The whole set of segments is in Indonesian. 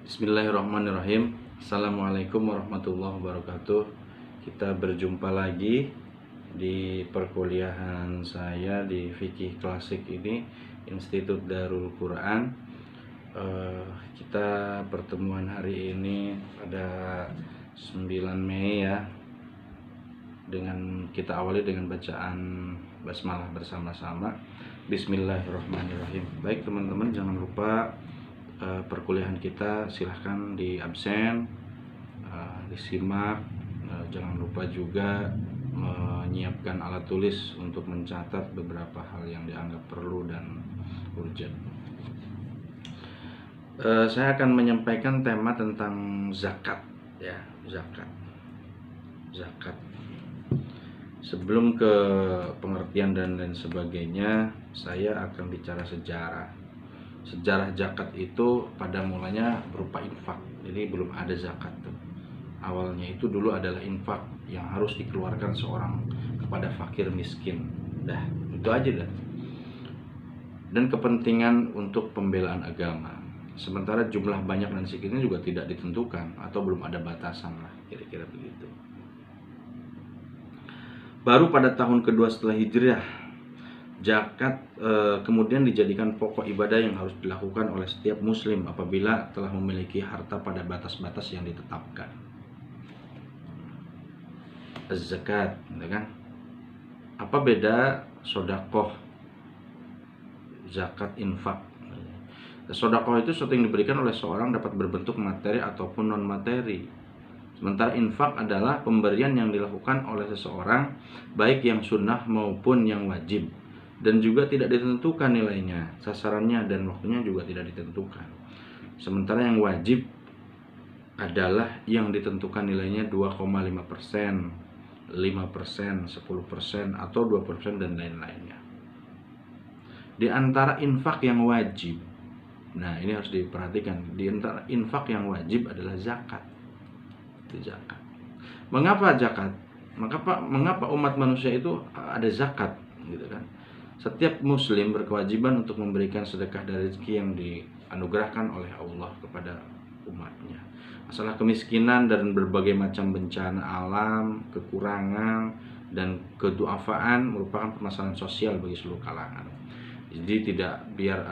Bismillahirrahmanirrahim. Assalamualaikum warahmatullahi wabarakatuh. Kita berjumpa lagi di perkuliahan saya di Fikih Klasik ini, Institut Darul Quran. Kita pertemuan hari ini pada 9 Mei ya. Kita awali dengan bacaan basmalah bersama-sama. Bismillahirrahmanirrahim. Baik teman-teman, jangan lupa perkuliahan kita silahkan di absen, disimak, jangan lupa juga menyiapkan alat tulis untuk mencatat beberapa hal yang dianggap perlu dan urgent. Saya akan menyampaikan tema tentang zakat ya, zakat. Sebelum ke pengertian dan lain sebagainya, saya akan bicara sejarah. Sejarah zakat itu pada mulanya berupa infak, jadi belum ada zakat tuh. Awalnya itu dulu adalah infak yang harus dikeluarkan seorang kepada fakir miskin. Dah, itu aja dah. Dan kepentingan untuk pembelaan agama. Sementara jumlah banyak dan sedikitnya juga tidak ditentukan atau belum ada batasan lah, kira-kira begitu. Baru pada tahun kedua setelah Hijriah, zakat kemudian dijadikan pokok ibadah yang harus dilakukan oleh setiap muslim apabila telah memiliki harta pada batas-batas yang ditetapkan. Az-zakat, kan? Apa beda sodakoh, zakat, infak? Sodakoh itu sesuatu yang diberikan oleh seorang dapat berbentuk materi ataupun non materi. Sementara infak adalah pemberian yang dilakukan oleh seseorang baik yang sunnah maupun yang wajib, dan juga tidak ditentukan nilainya, sasarannya dan waktunya juga tidak ditentukan. Sementara yang wajib adalah yang ditentukan nilainya 2,5%, 5%, 10% atau 20% dan lain-lainnya. Di antara infak yang wajib, nah ini harus diperhatikan, di antara infak yang wajib adalah zakat. Itu zakat. Mengapa zakat? Mengapa umat manusia itu ada zakat, gitu kan? Setiap muslim berkewajiban untuk memberikan sedekah dari rezeki yang dianugerahkan oleh Allah kepada umatnya. Masalah kemiskinan dan berbagai macam bencana alam, kekurangan, dan keduafaan merupakan permasalahan sosial bagi seluruh kalangan. Jadi biar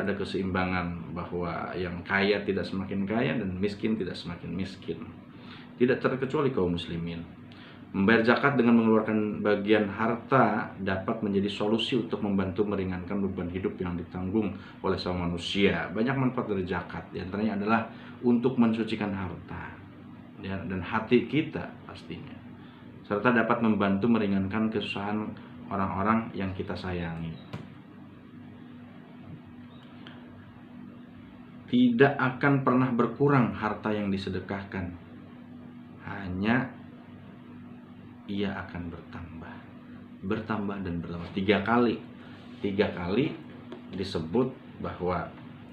ada keseimbangan, bahwa yang kaya tidak semakin kaya dan miskin tidak semakin miskin. Tidak terkecuali kaum muslimin. Membayar zakat dengan mengeluarkan bagian harta dapat menjadi solusi untuk membantu meringankan beban hidup yang ditanggung oleh semua manusia. Banyak manfaat dari zakat, diantaranya adalah untuk mensucikan harta dan hati kita pastinya, serta dapat membantu meringankan kesusahan orang-orang yang kita sayangi. Tidak akan pernah berkurang harta yang disedekahkan, hanya ia akan bertambah dan bertambah. Tiga kali disebut bahwa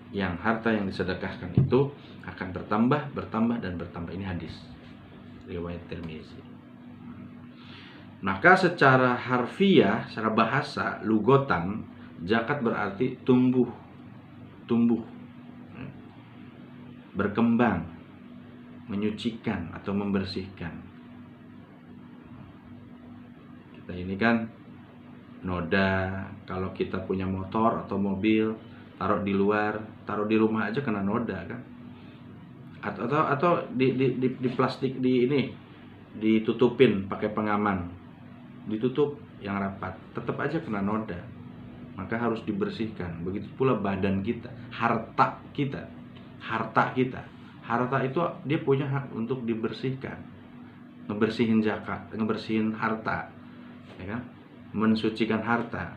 yang harta yang disedekahkan itu akan bertambah dan bertambah. Ini hadis riwayat Tirmizi. Maka secara harfiah, secara bahasa lugotan, zakat berarti tumbuh, berkembang, menyucikan atau membersihkan. Kita ini kan noda, kalau kita punya motor atau mobil, taruh di luar, taruh di rumah aja kena noda kan. Atau di plastik ditutupin pakai pengaman, ditutup yang rapat, tetap aja kena noda. Maka harus dibersihkan. Begitu pula badan kita, harta itu dia punya hak untuk dibersihkan, ngebersihin zakat, ngebersihin harta, ya kan? Mensucikan harta,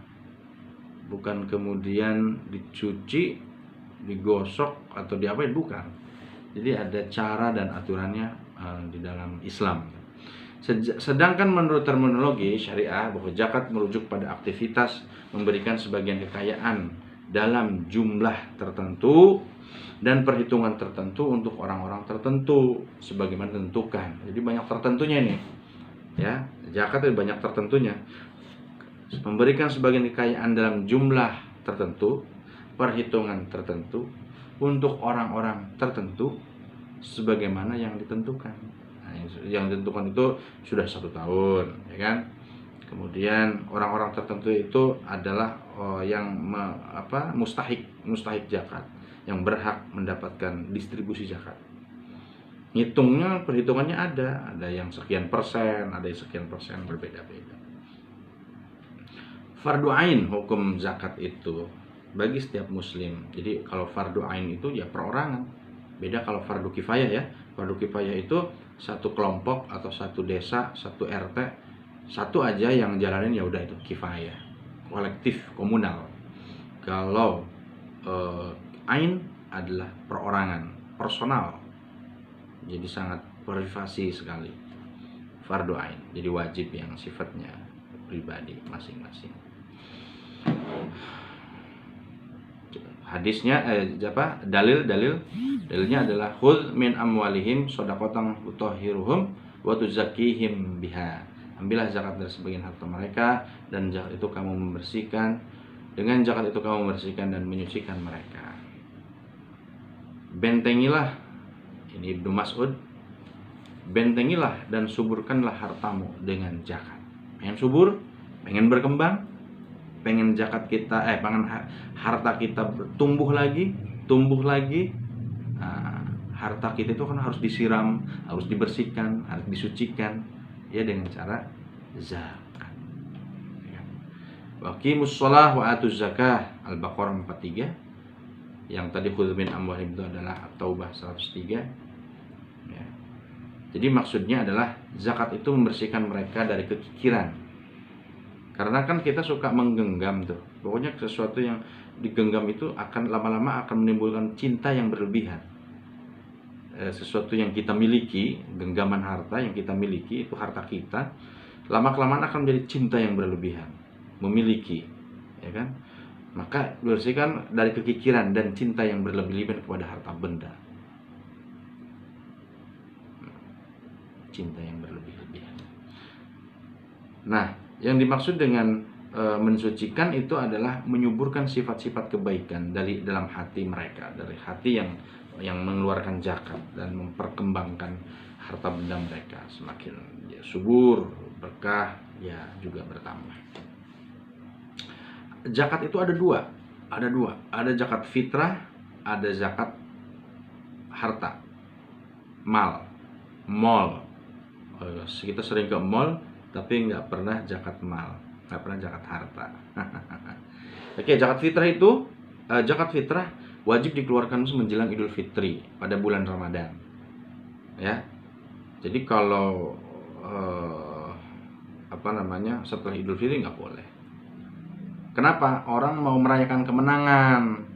bukan kemudian dicuci, digosok atau diapain, bukan. Jadi ada cara dan aturannya di dalam Islam. Sedangkan menurut terminologi syariah, bahwa zakat merujuk pada aktivitas memberikan sebagian kekayaan dalam jumlah tertentu dan perhitungan tertentu untuk orang-orang tertentu sebagaimana ditentukan. Jadi banyak tertentunya ini. Ya, zakat itu banyak tertentunya. Memberikan sebagian kekayaan dalam jumlah tertentu perhitungan tertentu untuk orang-orang tertentu sebagaimana yang ditentukan. Nah, yang ditentukan itu sudah 1 tahun, ya kan? Kemudian orang-orang tertentu itu adalah yang mustahik zakat, yang berhak mendapatkan distribusi zakat. Perhitungannya ada yang sekian persen, ada yang sekian persen, berbeda-beda. Fardu ain hukum zakat itu bagi setiap muslim. Jadi kalau fardu ain itu ya perorangan. Beda kalau fardu kifayah ya. Fardu kifayah itu satu kelompok atau satu desa, satu RT, satu aja yang jalanin, ya udah itu kifayah, kolektif, komunal. Kalau ain adalah perorangan, personal. Jadi sangat privasi sekali. Fardu ain, jadi wajib yang sifatnya pribadi masing-masing. Hadisnya dalilnya adalah khudz min amwalihim shadaqatan tutahhiruhum wa tuzakkihim biha. Ambillah zakat dari sebagian harta mereka, dan zakat itu kamu membersihkan, dengan zakat itu kamu membersihkan dan menyucikan mereka. Bentengilah, ini Ibnu Mas'ud, bentengilah dan suburkanlah hartamu dengan zakat. Pengen subur, pengen berkembang, pengen zakat kita pengen harta kita tumbuh lagi. Nah, harta kita itu kan harus disiram, harus dibersihkan, harus disucikan, ya, dengan cara zakat. Wa aqimus shalah wa atuz zakah, Al-Baqarah 43. Yang tadi khudz min amwalihim itu adalah At-Taubah 103. Ya. Jadi maksudnya adalah zakat itu membersihkan mereka dari kekikiran. Karena kan kita suka menggenggam tuh. Pokoknya sesuatu yang digenggam itu akan lama-lama akan menimbulkan cinta yang berlebihan. Sesuatu yang kita miliki, genggaman harta yang kita miliki, itu harta kita, lama-kelamaan akan menjadi cinta yang berlebihan, memiliki, ya kan? Maka bersihkan dari kekikiran dan cinta yang berlebihan kepada harta benda. Cinta yang berlebihan. Nah, yang dimaksud dengan mensucikan itu adalah menyuburkan sifat-sifat kebaikan dari dalam hati mereka, dari hati yang mengeluarkan zakat, dan memperkembangkan harta benda mereka semakin subur, berkah, ya juga bertambah. Zakat itu ada dua, ada zakat fitrah, ada zakat harta, mall. Kita sering ke mall, tapi nggak pernah zakat mal, nggak pernah zakat harta. Oke, zakat fitrah wajib dikeluarkan menjelang Idul Fitri pada bulan Ramadan. Ya, jadi kalau setelah Idul Fitri nggak boleh. Kenapa? Orang mau merayakan kemenangan.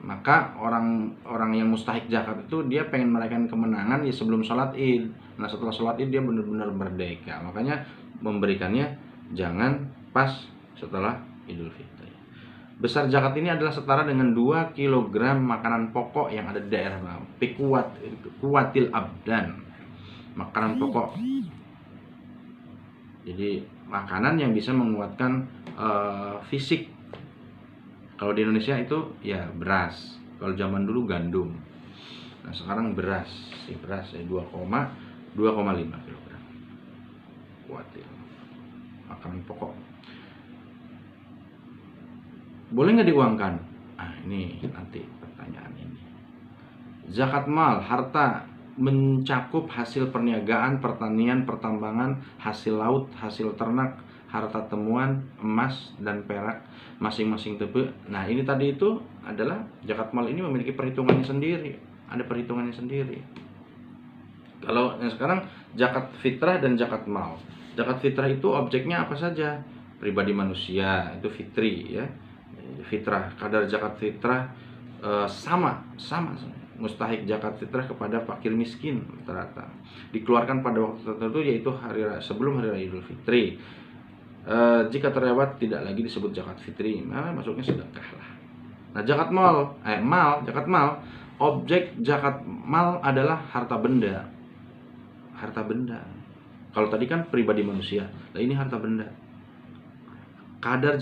Maka orang yang mustahik zakat itu dia pengen merayakan kemenangan ya sebelum sholat Id. Nah, setelah sholat Id dia benar-benar merdeka. Makanya memberikannya jangan pas setelah Idul Fitri. Besar zakat ini adalah setara dengan 2 kg makanan pokok yang ada di daerah kuwatil abdan. Makanan pokok. Jadi makanan yang bisa menguatkan fisik. Kalau di Indonesia itu ya beras. Kalau zaman dulu gandum. Nah, sekarang beras 2,5 kg. Kuatil. Makanan pokok. Boleh nggak diuangkan? Ini nanti pertanyaan ini. Zakat mal, harta mencakup hasil perniagaan, pertanian, pertambangan, hasil laut, hasil ternak, harta temuan, emas dan perak, masing-masing tipe. Nah, ini tadi itu adalah zakat mal ini memiliki perhitungannya sendiri. Ada perhitungannya sendiri. Kalau yang sekarang zakat fitrah dan zakat mal. Zakat fitrah itu objeknya apa saja? Pribadi manusia, itu fitri ya. Fitrah, kadar zakat fitrah sama mustahik zakat fitrah kepada fakir miskin rata-rata. Dikeluarkan pada waktu tertentu, yaitu sebelum hari raya Idul Fitri. Jika terlewat tidak lagi disebut zakat fitri, masuknya sedekah lah. Nah, zakat mal, objek zakat mal adalah harta benda. Kalau tadi kan pribadi manusia, nah ini harta benda. Kadar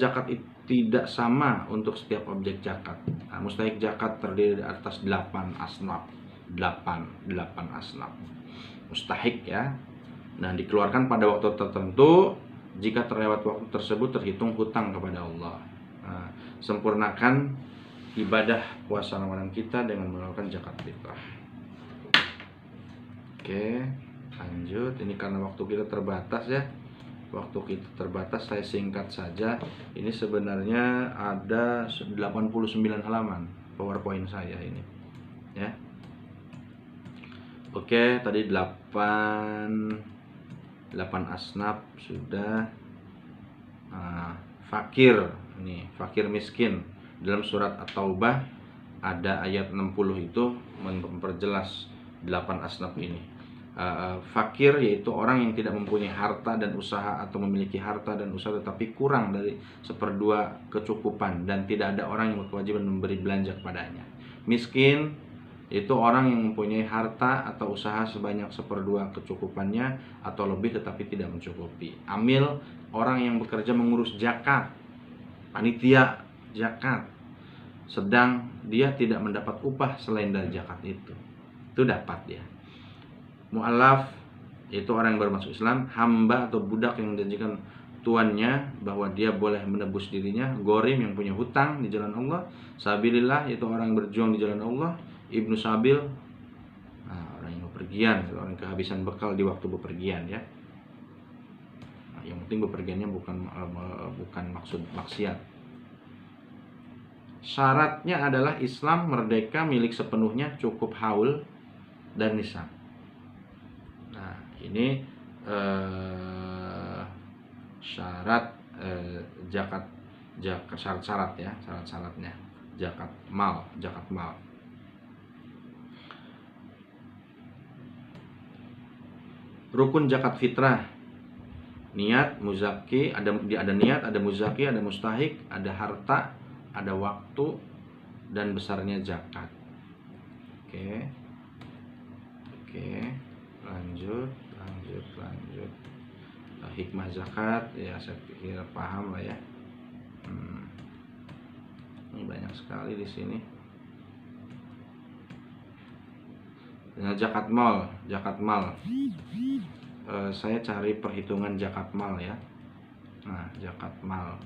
tidak sama untuk setiap objek zakat. Nah, mustahik zakat terdiri atas 8 asnaf. 8 asnaf. Mustahik ya. Nah, dikeluarkan pada waktu tertentu. Jika terlewat waktu tersebut terhitung hutang kepada Allah. Nah, sempurnakan ibadah puasa Ramadan kita dengan melakukan zakat fitrah. Oke, lanjut. Ini karena waktu kita terbatas ya. Waktu kita terbatas, saya singkat saja. Ini sebenarnya ada 89 halaman PowerPoint saya ini. Ya. Oke, tadi 8 asnaf sudah. Fakir, ini fakir miskin. Dalam surat At-Taubah ada ayat 60 itu memperjelas 8 asnaf ini. Fakir yaitu orang yang tidak mempunyai harta dan usaha atau memiliki harta dan usaha tetapi kurang dari 1/2 kecukupan dan tidak ada orang yang berkewajiban memberi belanja kepadanya. Miskin yaitu orang yang mempunyai harta atau usaha sebanyak 1/2 kecukupannya atau lebih tetapi tidak mencukupi. Amil, orang yang bekerja mengurus zakat, panitia zakat, sedang dia tidak mendapat upah selain dari zakat itu dapat dia. Mu'allaf yaitu orang yang baru masuk Islam, hamba atau budak yang menjanjikan tuannya bahwa dia boleh menebus dirinya, gorim yang punya hutang di jalan Allah, sabilillah yaitu orang yang berjuang di jalan Allah, ibnu sabil, orang yang bepergian, orang yang kehabisan bekal di waktu bepergian ya. Yang penting bepergiannya bukan maksud maksiat. Syaratnya adalah Islam merdeka milik sepenuhnya, cukup haul dan nisab. Nah, ini syarat zakat syarat-syarat ya, syarat-syaratnya zakat mal. Rukun zakat fitrah. Niat, muzaki, ada niat, ada muzaki, ada mustahik, ada harta, ada waktu dan besarnya zakat. Oke. Lanjut. Hikmah zakat ya, saya pikir paham lah ya. Ini banyak sekali di sini. Nah, zakat mal. Saya cari perhitungan zakat mal ya. Nah, zakat mal.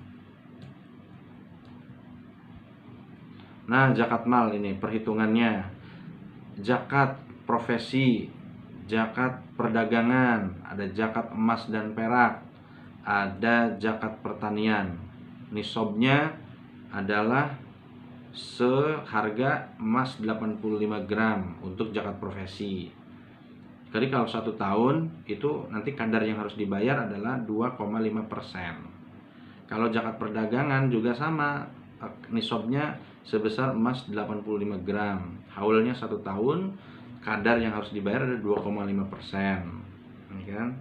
Nah, zakat mal ini perhitungannya. Zakat profesi, zakat perdagangan, ada zakat emas dan perak, ada zakat pertanian. Nisabnya adalah seharga emas 85 gram untuk zakat profesi. Jadi kalau 1 tahun itu nanti kadar yang harus dibayar adalah 2,5%. Kalau zakat perdagangan juga sama, nisabnya sebesar emas 85 gram. Haulnya 1 tahun, kadar yang harus dibayar ada 2,5%. Ini kan?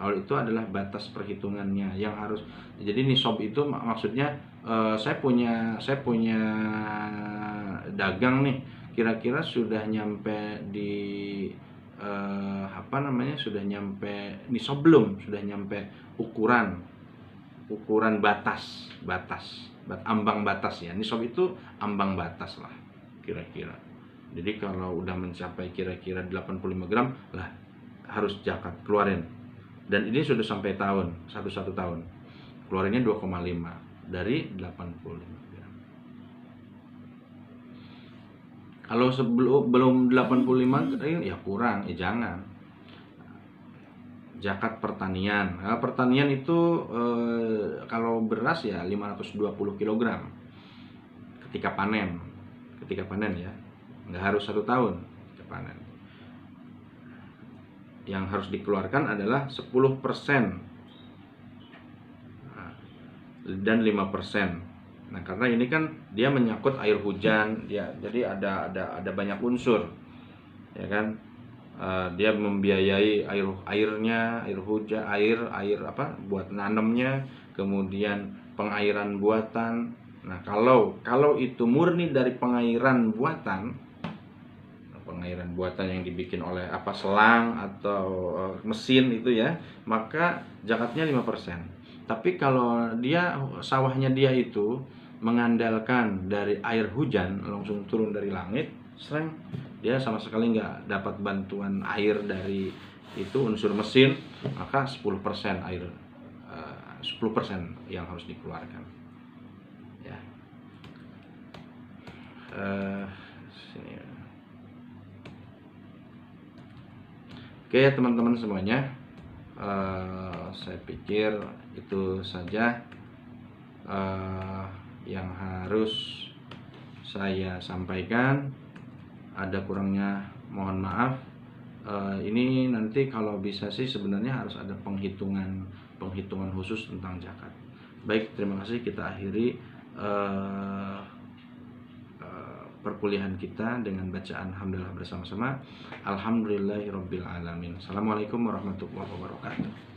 Haul itu adalah batas perhitungannya yang harus. Jadi nisab itu maksudnya saya punya dagang nih, kira-kira sudah nyampe di sudah nyampe nisab belum? Sudah nyampe ukuran batas ambang batas ya. Nisab itu ambang batas lah kira-kira. Jadi kalau udah mencapai kira-kira 85 gram lah harus zakat keluarin. Dan ini sudah sampai satu tahun. Keluarinnya 2,5 dari 85 gram. Kalau belum 85 ya kurang, ya jangan. Zakat pertanian. Nah, pertanian itu kalau beras ya 520 kg ketika panen ya, nggak harus 1 tahun ketika panen. Yang harus dikeluarkan adalah 10% dan 5%. Nah, karena ini kan dia menyangkut air hujan ya, jadi ada banyak unsur ya kan. Dia membiayai airnya, air hujan, air buat nanamnya, kemudian pengairan buatan. Nah, kalau itu murni dari pengairan buatan yang dibikin oleh selang atau mesin itu ya, maka zakatnya 5%. Tapi kalau dia sawahnya dia itu mengandalkan dari air hujan langsung turun dari langit, sering dia sama sekali nggak dapat bantuan air dari itu unsur mesin, maka 10% air 10% yang harus dikeluarkan. Ya. Sini. Oke teman-teman semuanya, saya pikir itu saja yang harus saya sampaikan. Ada kurangnya mohon maaf. Ini nanti kalau bisa sih sebenarnya harus ada penghitungan khusus tentang zakat. Baik, terima kasih. Kita akhiri perkuliahan kita dengan bacaan alhamdulillah bersama-sama. Alhamdulillahirabbil alamin. Assalamualaikum warahmatullahi wabarakatuh.